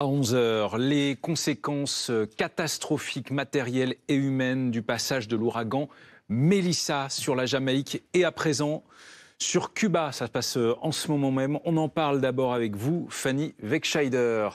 À 11 heures, les conséquences catastrophiques matérielles et humaines du passage de l'ouragan Melissa sur la Jamaïque et à présent sur Cuba. Ça se passe en ce moment même. On en parle d'abord avec vous, Fanny Wegscheider.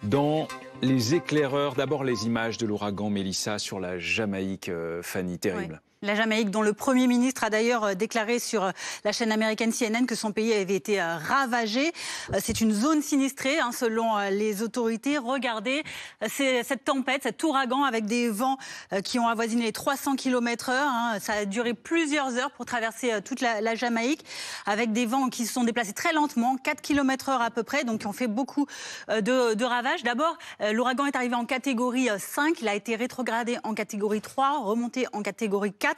Dans les éclaireurs, d'abord les images de l'ouragan Melissa sur la Jamaïque, Fanny, terrible. Oui. La Jamaïque, dont le Premier ministre a d'ailleurs déclaré sur la chaîne américaine CNN que son pays avait été ravagé. C'est une zone sinistrée, selon les autorités. Regardez cette tempête, cet ouragan avec des vents qui ont avoisiné les 300 km/h. Ça a duré plusieurs heures pour traverser toute la Jamaïque, avec des vents qui se sont déplacés très lentement, 4 km/h à peu près, donc qui ont fait beaucoup de ravages. D'abord, l'ouragan est arrivé en catégorie 5, il a été rétrogradé en catégorie 3, remonté en catégorie 4.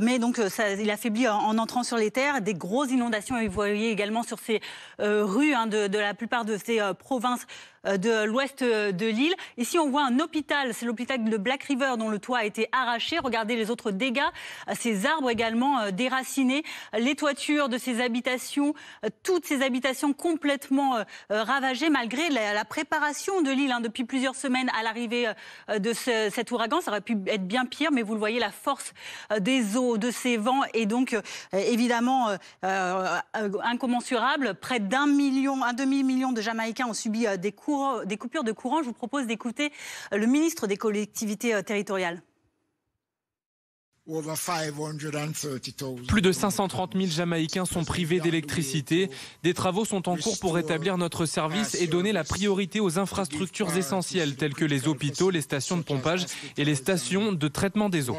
Mais donc il affaiblit en entrant sur les terres, des grosses inondations, et vous voyez également sur ces rues de la plupart de ces provinces de l'ouest de l'île. Ici, on voit un hôpital, c'est l'hôpital de Black River dont le toit a été arraché. Regardez les autres dégâts, ces arbres également déracinés, les toitures de ces habitations, toutes ces habitations complètement ravagées malgré la préparation de l'île depuis plusieurs semaines à l'arrivée de cet ouragan. Ça aurait pu être bien pire, mais vous le voyez, la force des eaux, de ces vents est donc évidemment incommensurable. Près d'un demi-million de Jamaïcains ont subi des coupures de courant. Je vous propose d'écouter le ministre des collectivités territoriales. Plus de 530 000 Jamaïcains sont privés d'électricité. Des travaux sont en cours pour rétablir notre service et donner la priorité aux infrastructures essentielles telles que les hôpitaux, les stations de pompage et les stations de traitement des eaux.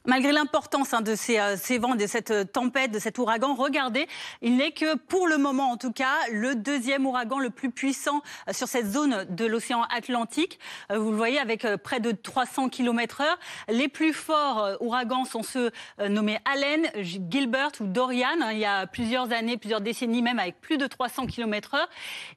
Malgré l'importance de ces vents, de cette tempête, de cet ouragan, regardez, il n'est que pour le moment en tout cas le deuxième ouragan le plus puissant sur cette zone de l'océan Atlantique. Vous le voyez avec près de 300 km/h. Les plus forts ouragans sont ceux nommés Allen, Gilbert ou Dorian. Il y a plusieurs années, plusieurs décennies même avec plus de 300 km/h.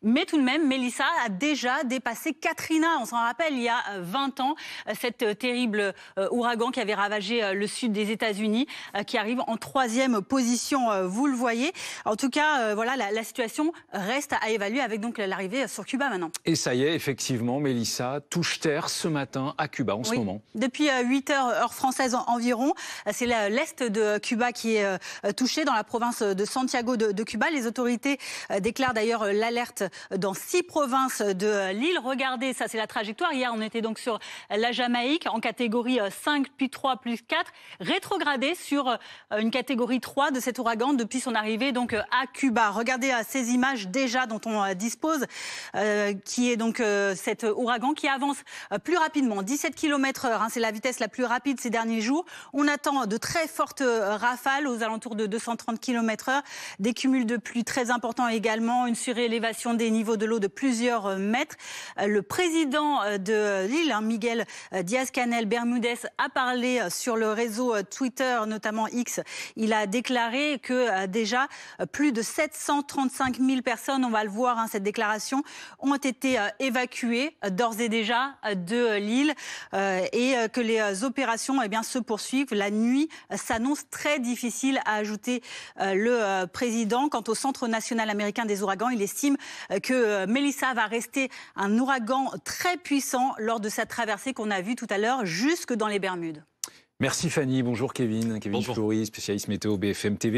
Mais tout de même, Melissa a déjà dépassé Katrina. On s'en rappelle, il y a 20 ans, cette terrible ouragan qui avait ravagé le sud des États-Unis, qui arrive en 3e position, vous le voyez. En tout cas, voilà, la situation reste à évaluer avec donc l'arrivée sur Cuba maintenant. Et ça y est, effectivement, Melissa touche terre ce matin à Cuba en ce moment. Depuis 8 heures, heure française environ, c'est l'est de Cuba qui est touché, dans la province de Santiago de Cuba. Les autorités déclarent d'ailleurs l'alerte dans 6 provinces de l'île. Regardez, ça c'est la trajectoire. Hier, on était donc sur la Jamaïque en catégorie 5, puis 3, plus 4. Rétrogradé sur une catégorie 3 de cet ouragan depuis son arrivée donc à Cuba. Regardez ces images déjà dont on dispose, qui est donc cet ouragan qui avance plus rapidement, 17 km/h, c'est la vitesse la plus rapide ces derniers jours. On attend de très fortes rafales aux alentours de 230 km/h, des cumuls de pluie très importants également, une surélévation des niveaux de l'eau de plusieurs mètres. Le président de l'île, Miguel Díaz-Canel Bermúdez, a parlé sur le réseau Twitter, notamment X. Il a déclaré que déjà plus de 735 000 personnes, on va le voir, cette déclaration, ont été évacuées d'ores et déjà de l'île et que les opérations se poursuivent. La nuit s'annonce très difficile, a ajouté le président. Quant au Centre national américain des ouragans, il estime que Melissa va rester un ouragan très puissant lors de sa traversée qu'on a vue tout à l'heure jusque dans les Bermudes. Merci Fanny, bonjour Kevin. Kevin Fleury, spécialiste météo BFM TV.